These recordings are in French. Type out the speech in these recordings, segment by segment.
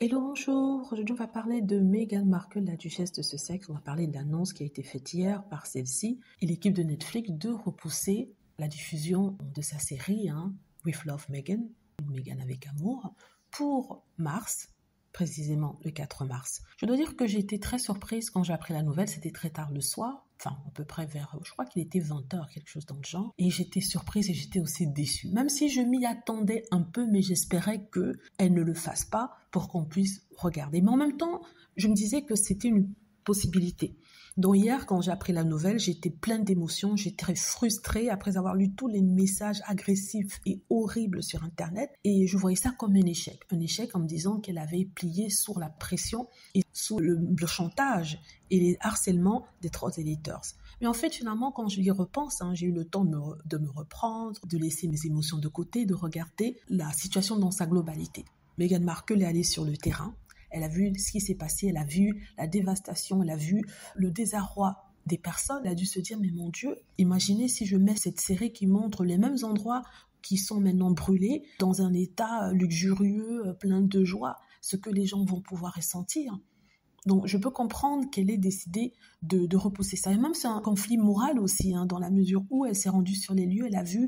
Hello, bonjour. Aujourd'hui, on va parler de Meghan Markle, la duchesse de Sussex. On va parler de l'annonce qui a été faite hier par celle-ci et l'équipe de Netflix de repousser la diffusion de sa série With Love Meghan, ou Meghan avec amour, pour mars, précisément le 4 mars. Je dois dire que j'ai été très surprise quand j'ai appris la nouvelle. C'était très tard le soir, enfin à peu près vers, je crois qu'il était 20h, quelque chose dans le genre. Et j'étais surprise et j'étais aussi déçue. Même si je m'y attendais un peu, mais j'espérais qu'elle ne le fasse pas pour qu'on puisse regarder. Mais en même temps, je me disais que c'était une possibilité. Donc hier, quand j'ai appris la nouvelle, j'étais pleine d'émotions, j'étais très frustrée après avoir lu tous les messages agressifs et horribles sur Internet et je voyais ça comme un échec en me disant qu'elle avait plié sous la pression et sous le chantage et les harcèlements des trolls editors. Mais en fait, finalement, quand je y repense, j'ai eu le temps de me reprendre, de laisser mes émotions de côté, de regarder la situation dans sa globalité. Meghan Markle est allée sur le terrain. Elle a vu ce qui s'est passé, elle a vu la dévastation, elle a vu le désarroi des personnes. Elle a dû se dire, mais mon Dieu, imaginez si je mets cette série qui montre les mêmes endroits qui sont maintenant brûlés dans un état luxurieux, plein de joie, ce que les gens vont pouvoir ressentir. Donc, je peux comprendre qu'elle ait décidé de repousser ça. Et même c'est un conflit moral aussi, dans la mesure où elle s'est rendue sur les lieux, elle a vu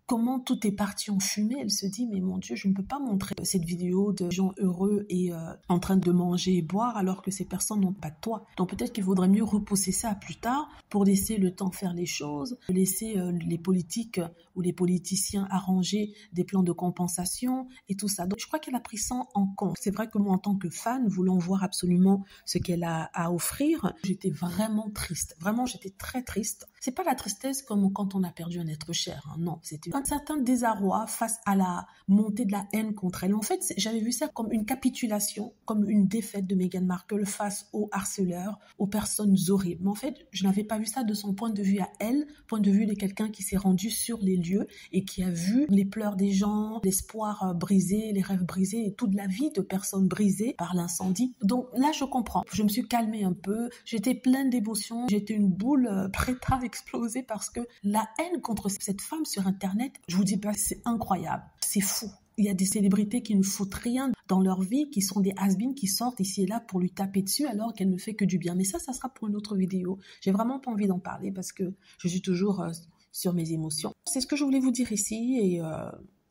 comment tout est parti en fumée. Elle se dit, mais mon Dieu, je ne peux pas montrer cette vidéo de gens heureux et en train de manger et boire alors que ces personnes n'ont pas de toit. Donc peut-être qu'il vaudrait mieux repousser ça à plus tard pour laisser le temps faire les choses, laisser les politiques ou les politiciens arranger des plans de compensation et tout ça. Donc je crois qu'elle a pris ça en compte. C'est vrai que moi, en tant que fan, voulant voir absolument ce qu'elle a à offrir, j'étais vraiment triste. Vraiment, j'étais très triste. C'est pas la tristesse comme quand on a perdu un être cher. Non, c'était un certain désarroi face à la montée de la haine contre elle. En fait, j'avais vu ça comme une capitulation, comme une défaite de Meghan Markle face aux harceleurs, aux personnes horribles. Mais en fait, je n'avais pas vu ça de son point de vue à elle, point de vue de quelqu'un qui s'est rendu sur les lieux et qui a vu les pleurs des gens, l'espoir brisé, les rêves brisés et toute la vie de personnes brisées par l'incendie. Donc là, je comprends. Je me suis calmée un peu. J'étais pleine d'émotions. J'étais une boule prête à exploser parce que la haine contre cette femme sur Internet, je vous dis pas, c'est incroyable, c'est fou. Il y a des célébrités qui ne foutent rien dans leur vie, qui sont des has-beens, qui sortent ici et là pour lui taper dessus alors qu'elle ne fait que du bien. Mais ça sera pour une autre vidéo. J'ai vraiment pas envie d'en parler parce que je suis toujours sur mes émotions. C'est ce que je voulais vous dire ici et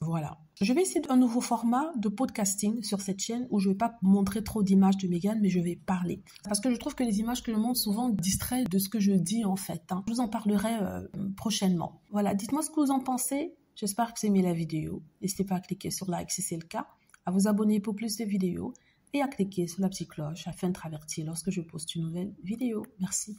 voilà. Je vais essayer un nouveau format de podcasting sur cette chaîne où je ne vais pas montrer trop d'images de Meghan, mais je vais parler. Parce que je trouve que les images que je montre souvent distraient de ce que je dis en fait. Je vous en parlerai prochainement. Voilà, dites-moi ce que vous en pensez. J'espère que vous aimez la vidéo. N'hésitez pas à cliquer sur like si c'est le cas, à vous abonner pour plus de vidéos et à cliquer sur la petite cloche afin de être averti lorsque je poste une nouvelle vidéo. Merci.